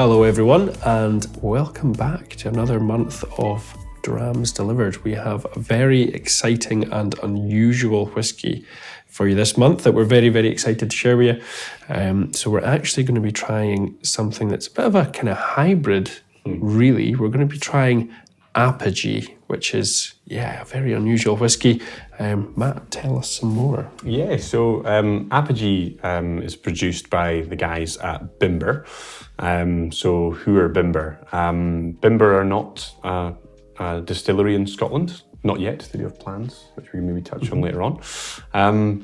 Hello everyone, and welcome back to another month of Drams Delivered. We have a very exciting and unusual whiskey for you this month that we're very, very excited to share with you. So we're actually going to be trying something that's a bit of a kind of hybrid, really. We're going to be trying Apogee, which is, a very unusual whiskey. Matt, tell us some more. Yeah, so Apogee is produced by the guys at Bimber. So who are Bimber? Bimber are not a distillery in Scotland. Not yet, they do have plans, which we can maybe touch on later on.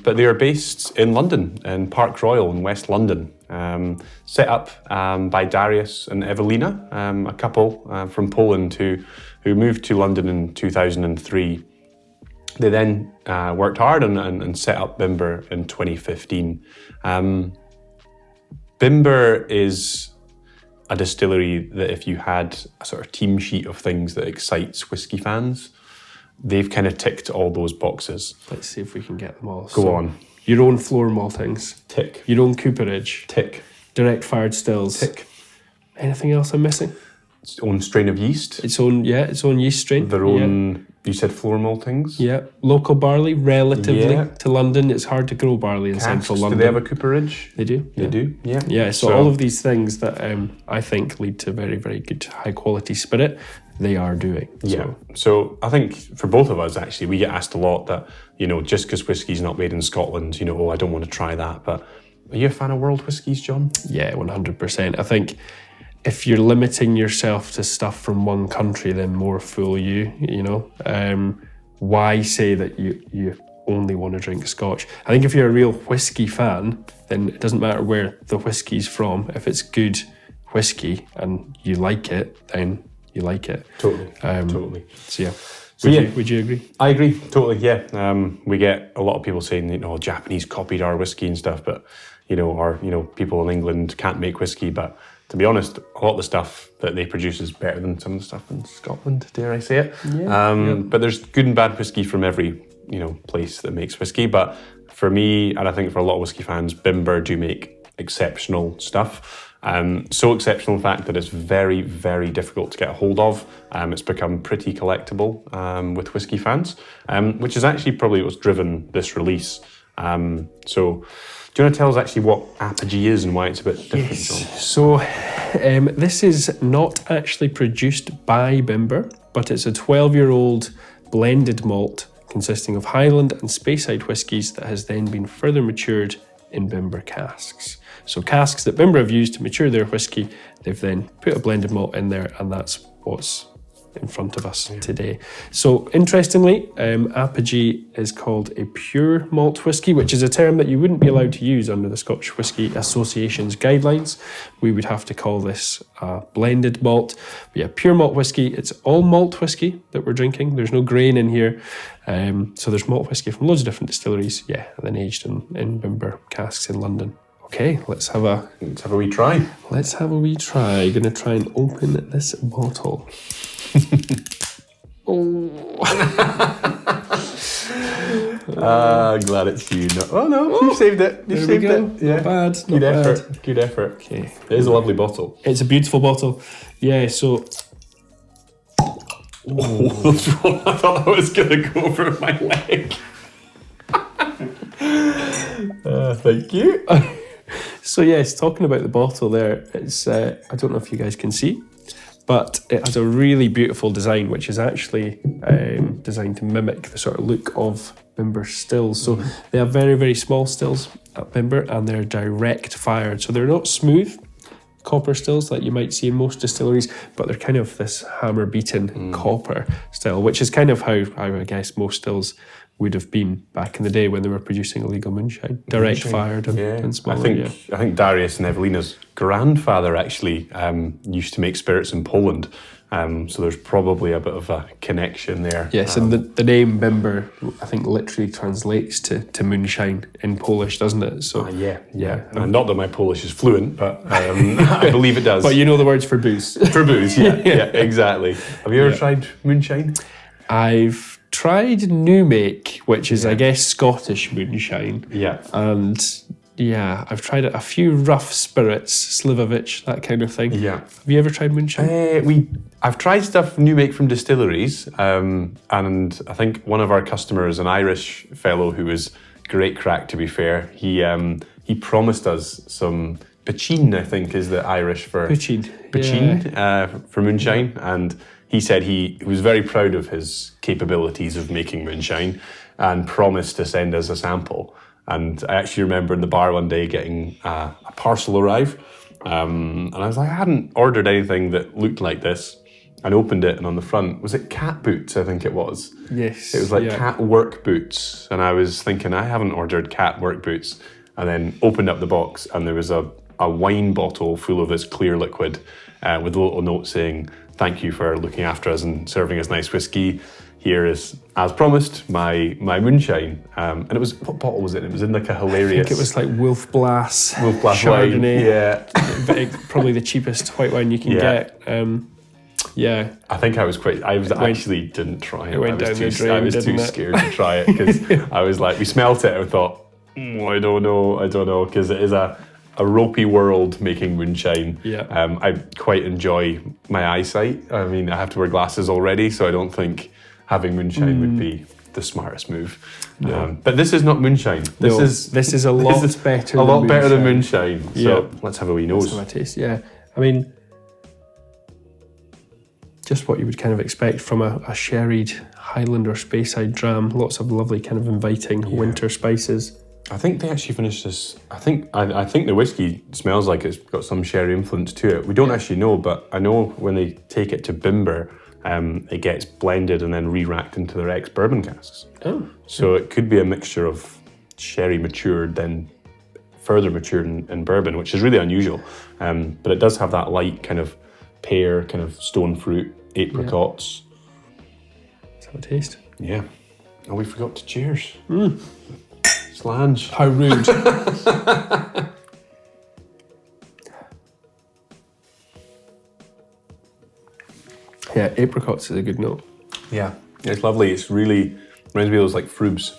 But they are based in London, in Park Royal in West London. Set up by Darius and Evelina, a couple from Poland who moved to London in 2003. They then worked hard and set up Bimber in 2015. Bimber is a distillery that if you had a sort of team sheet of things that excites whiskey fans, they've kind of ticked all those boxes. Let's see if we can get them all. Go on. Your own floor maltings. Tick. Your own cooperage. Tick. Direct fired stills. Tick. Anything else I'm missing? Its own strain of yeast. Its own yeast strain. Their own, you said floor maltings? Yeah. Local barley, relatively to London. It's hard to grow barley in Casks, central London. do they have a cooperage? They do. They do, yeah. Yeah, so all of these things that I think lead to very, very good high quality spirit, they are doing. Yeah. So I think for both of us, actually, we get asked a lot that, just because whiskey's not made in Scotland, I don't want to try that. But are you a fan of world whiskies, John? Yeah, 100%. I think if you're limiting yourself to stuff from one country, then more fool you, Why say that you only want to drink Scotch? I think if you're a real whiskey fan, then it doesn't matter where the whiskey's from. If it's good whiskey and you like it, then you like it. Totally. Totally. So yeah. Would you agree? I agree, totally, yeah. We get a lot of people saying, Japanese copied our whiskey and stuff, but, people in England can't make whiskey. But to be honest, a lot of the stuff that they produce is better than some of the stuff in Scotland, dare I say it. Yeah. But there's good and bad whiskey from every, place that makes whiskey. But for me, and I think for a lot of whiskey fans, Bimber do make exceptional stuff. So exceptional, in fact, that it's very, very difficult to get a hold of. It's become pretty collectible with whiskey fans, which is actually probably what's driven this release. So do you want to tell us actually what Apogee is and why it's a bit different, John? So this is not actually produced by Bimber, but it's a 12-year-old blended malt consisting of Highland and Speyside whiskies that has then been further matured in Bimber casks. So casks that Bimber have used to mature their whiskey, they've then put a blended malt in there, and that's what's in front of us today. So interestingly, Apogee is called a pure malt whiskey, which is a term that you wouldn't be allowed to use under the Scotch Whisky Association's guidelines. We would have to call this blended malt. But yeah, pure malt whiskey. It's all malt whiskey that we're drinking. There's no grain in here. So there's malt whiskey from loads of different distilleries, and then aged in Bimber casks in London. Okay, let's have a wee try. Let's have a wee try. I'm gonna try and open this bottle. Glad it's you. You saved it. You saved it. Yeah. Not bad. Good effort. Good effort. Okay. It is a lovely bottle. It's a beautiful bottle. Yeah, so... I thought I was going to go over my leg. Thank you. So yes, talking about the bottle there, it's I don't know if you guys can see, but it has a really beautiful design, which is actually designed to mimic the sort of look of Bimber stills. So they have very, very small stills at Bimber, and they're direct fired. So they're not smooth copper stills like you might see in most distilleries, but they're kind of this hammer beaten copper still, which is kind of how I guess most stills would have been back in the day when they were producing illegal moonshine, direct fired and smaller. I think Darius and Evelina's grandfather actually used to make spirits in Poland, so there's probably a bit of a connection there. Yes, and the name Bimber, I think, literally translates to moonshine in Polish, doesn't it? So yeah. Not that my Polish is fluent, but I believe it does. But you know the words for booze. For booze, yeah, exactly. Have you ever tried moonshine? I've tried New Make, which is, I guess, Scottish moonshine. Yeah. And Yeah, I've tried a few rough spirits, Slivovich, that kind of thing. Yeah. Have you ever tried moonshine? I've tried stuff new make from distilleries, and I think one of our customers, an Irish fellow who was great crack, to be fair, he promised us some poitín, I think is the Irish for Poitín, for moonshine, and he said he was very proud of his capabilities of making moonshine and promised to send us a sample. And I actually remember in the bar one day getting a parcel arrive, and I was like, I hadn't ordered anything that looked like this, and opened it, and on the front, was it cat boots, I think it was? Yes. It was like cat work boots, and I was thinking, I haven't ordered cat work boots, and then opened up the box, and there was a wine bottle full of this clear liquid with a little note saying, thank you for looking after us and serving us nice whiskey. Here is, as promised, my moonshine. And it was, what bottle was it? It was in like a hilarious... I think it was like Wolf Blass wine. Chardonnay. Yeah. Probably the cheapest white wine you can get. Yeah. I think actually didn't try it. It went down the drain, I was too scared to try it because I was like, we smelt it and we thought, I don't know, because it is a ropey world making moonshine. Yeah. I quite enjoy my eyesight. I mean, I have to wear glasses already, so I don't think having moonshine would be the smartest move. No. But this is not moonshine. This is a lot better. A lot better than moonshine. So let's have a wee nose. Let's have a taste. Yeah. I mean, just what you would kind of expect from a sherried Highland or Speyside dram. Lots of lovely kind of inviting winter spices. I think they actually finished this. I think the whiskey smells like it's got some sherry influence to it. We don't actually know, but I know when they take it to Bimber, it gets blended and then re-racked into their ex-bourbon casks. Oh. So it could be a mixture of sherry matured, then further matured in bourbon, which is really unusual. But it does have that light kind of pear, kind of stone fruit, apricots. Let's have a taste. Yeah. Oh, we forgot to cheers. Slange. How rude. Yeah, apricots is a good note. Yeah, it's lovely. It's really reminds me of those like frubes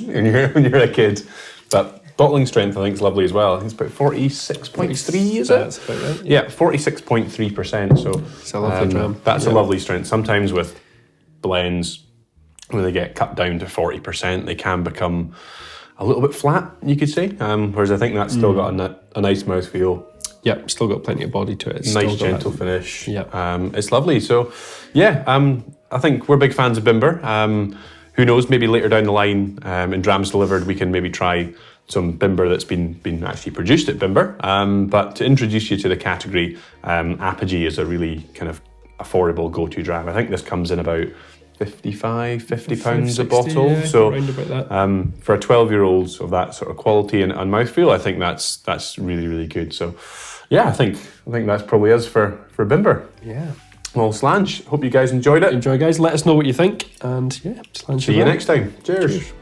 when you're a kid. But bottling strength I think is lovely as well. I think it's about 46.3, is it? That's about right. Yeah, 46.3%. So it's a lovely dram. That's a lovely strength. Sometimes with blends, when they get cut down to 40%, they can become a little bit flat, you could say. Whereas I think that's still got a nice mouthfeel. Yep, still got plenty of body to it. It's Nice still got gentle finish. Yeah. It's lovely. So yeah, I think we're big fans of Bimber. Who knows, maybe later down the line in Drams Delivered we can maybe try some Bimber that's been actually produced at Bimber. But to introduce you to the category, Apogee is a really kind of affordable go-to dram. I think this comes in about 50 pounds a bottle. Yeah, so around about that. for a 12-year-old of that sort of quality and mouthfeel, I think that's really, really good. So yeah, I think that's probably us for Bimber. Yeah. Well, Slange, hope you guys enjoyed it. Enjoy, guys. Let us know what you think. And yeah, Slange. See you next time. Cheers.